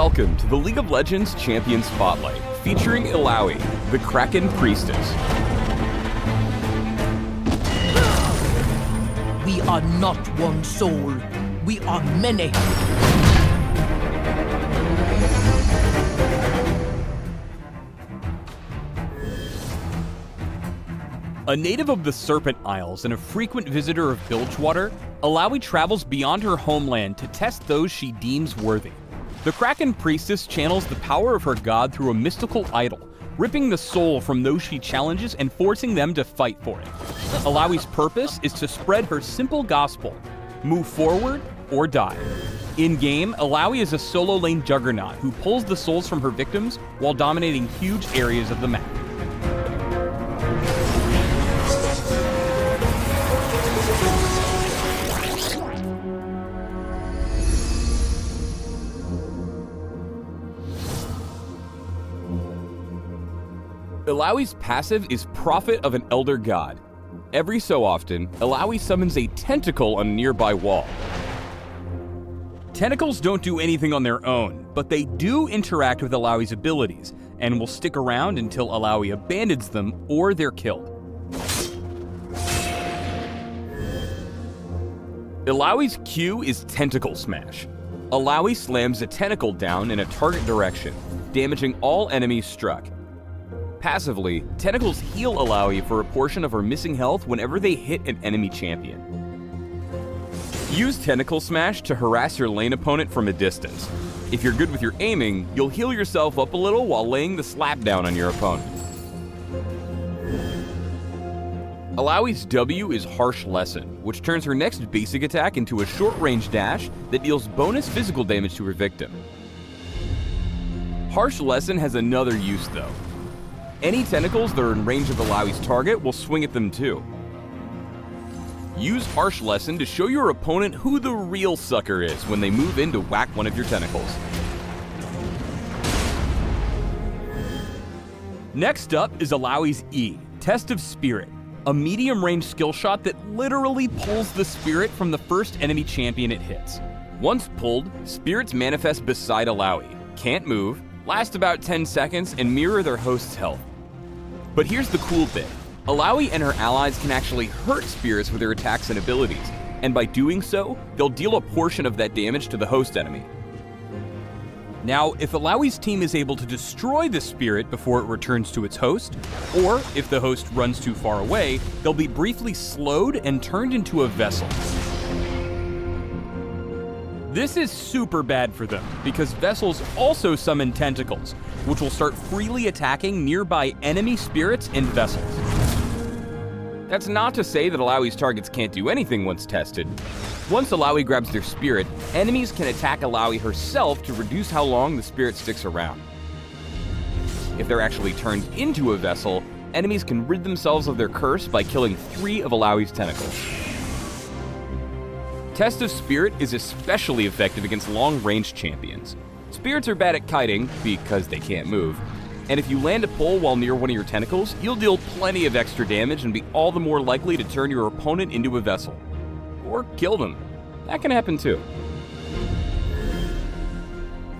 Welcome to the League of Legends Champion Spotlight, featuring Illaoi, the Kraken Priestess. We are not one soul. We are many. A native of the Serpent Isles and a frequent visitor of Bilgewater, Illaoi travels beyond her homeland to test those she deems worthy. The Kraken Priestess channels the power of her god through a mystical idol, ripping the soul from those she challenges and forcing them to fight for it. Illaoi's purpose is to spread her simple gospel: move forward or die. In-game, Illaoi is a solo lane juggernaut who pulls the souls from her victims while dominating huge areas of the map. Illaoi's passive is Prophet of an Elder God. Every so often, Illaoi summons a tentacle on a nearby wall. Tentacles don't do anything on their own, but they do interact with Illaoi's abilities, and will stick around until Illaoi abandons them or they're killed. Illaoi's Q is Tentacle Smash. Illaoi slams a tentacle down in a target direction, damaging all enemies struck. Passively, tentacles heal Illaoi for a portion of her missing health whenever they hit an enemy champion. Use Tentacle Smash to harass your lane opponent from a distance. If you're good with your aiming, you'll heal yourself up a little while laying the slap down on your opponent. Illaoi's W is Harsh Lesson, which turns her next basic attack into a short-range dash that deals bonus physical damage to her victim. Harsh Lesson has another use though. Any tentacles that are in range of Illaoi's target will swing at them too. Use Harsh Lesson to show your opponent who the real sucker is when they move in to whack one of your tentacles. Next up is Illaoi's E, Test of Spirit, a medium-range skill shot that literally pulls the spirit from the first enemy champion it hits. Once pulled, spirits manifest beside Illaoi, can't move, last about 10 seconds, and mirror their host's health. But here's the cool bit. Illaoi and her allies can actually hurt spirits with their attacks and abilities, and by doing so, they'll deal a portion of that damage to the host enemy. Now, if Illaoi's team is able to destroy the spirit before it returns to its host, or if the host runs too far away, they'll be briefly slowed and turned into a vessel. This is super bad for them, because vessels also summon tentacles, which will start freely attacking nearby enemy spirits and vessels. That's not to say that Illaoi's targets can't do anything once tested. Once Illaoi grabs their spirit, enemies can attack Illaoi herself to reduce how long the spirit sticks around. If they're actually turned into a vessel, enemies can rid themselves of their curse by killing 3 of Illaoi's tentacles. Test of Spirit is especially effective against long-range champions. Spirits are bad at kiting, because they can't move, and if you land a pull while near one of your tentacles, you'll deal plenty of extra damage and be all the more likely to turn your opponent into a vessel. Or kill them. That can happen too.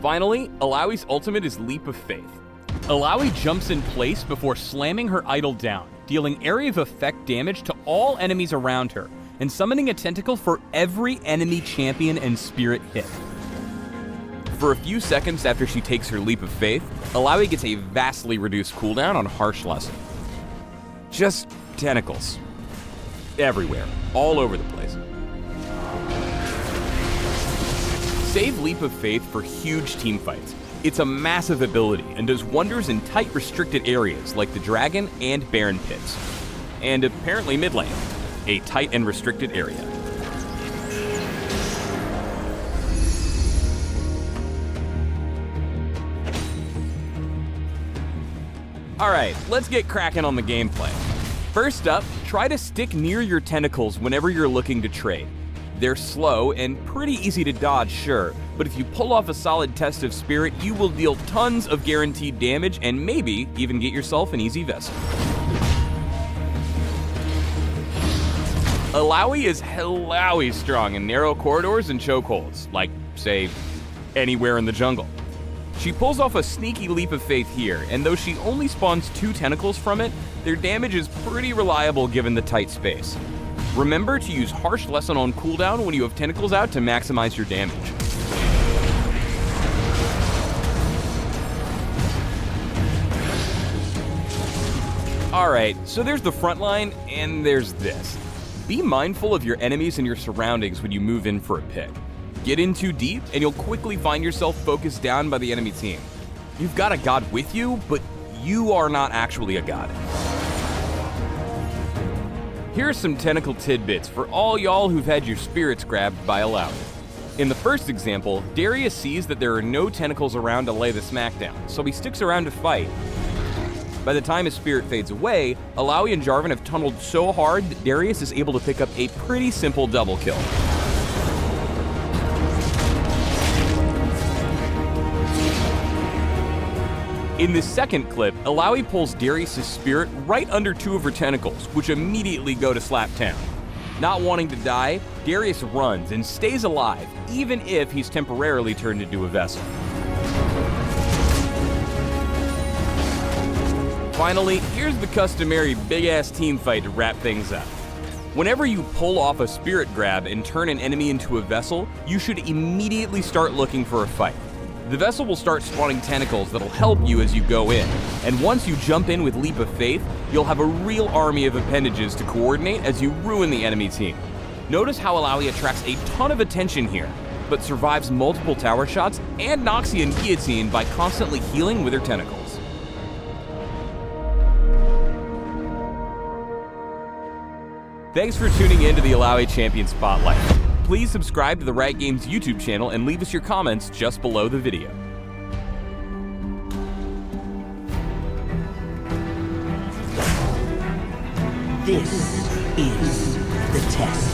Finally, Illaoi's ultimate is Leap of Faith. Illaoi jumps in place before slamming her idol down, dealing area of effect damage to all enemies around her, and summoning a tentacle for every enemy champion and spirit hit. For a few seconds after she takes her Leap of Faith, Illaoi gets a vastly reduced cooldown on Harsh Lesson. Just tentacles. Everywhere. All over the place. Save Leap of Faith for huge teamfights. It's a massive ability and does wonders in tight restricted areas like the Dragon and Baron pits. And apparently mid lane. A tight and restricted area. Alright, let's get cracking on the gameplay. First up, try to stick near your tentacles whenever you're looking to trade. They're slow and pretty easy to dodge, sure, but if you pull off a solid Test of Spirit, you will deal tons of guaranteed damage and maybe even get yourself an easy vessel. Illaoi is Illaoi strong in narrow corridors and chokeholds, like, say, anywhere in the jungle. She pulls off a sneaky leap of faith here, and though she only spawns 2 tentacles from it, their damage is pretty reliable given the tight space. Remember to use Harsh Lesson on cooldown when you have tentacles out to maximize your damage. Alright, so there's the front line, and there's this. Be mindful of your enemies and your surroundings when you move in for a pick. Get in too deep, and you'll quickly find yourself focused down by the enemy team. You've got a god with you, but you are not actually a god. Here are some tentacle tidbits for all y'all who've had your spirits grabbed by Illaoi. In the first example, Darius sees that there are no tentacles around to lay the smackdown, so he sticks around to fight. By the time his spirit fades away, Illaoi and Jarvan have tunneled so hard that Darius is able to pick up a pretty simple double kill. In this second clip, Illaoi pulls Darius' spirit right under 2 of her tentacles, which immediately go to slap town. Not wanting to die, Darius runs and stays alive, even if he's temporarily turned into a vessel. Finally, here's the customary big-ass team fight to wrap things up. Whenever you pull off a spirit grab and turn an enemy into a vessel, you should immediately start looking for a fight. The vessel will start spawning tentacles that'll help you as you go in, and once you jump in with Leap of Faith, you'll have a real army of appendages to coordinate as you ruin the enemy team. Notice how Illaoi attracts a ton of attention here, but survives multiple tower shots and Noxia and Guillotine by constantly healing with her tentacles. Thanks for tuning in to the Illaoi Champion Spotlight. Please subscribe to the Riot Games YouTube channel and leave us your comments just below the video. This is the test.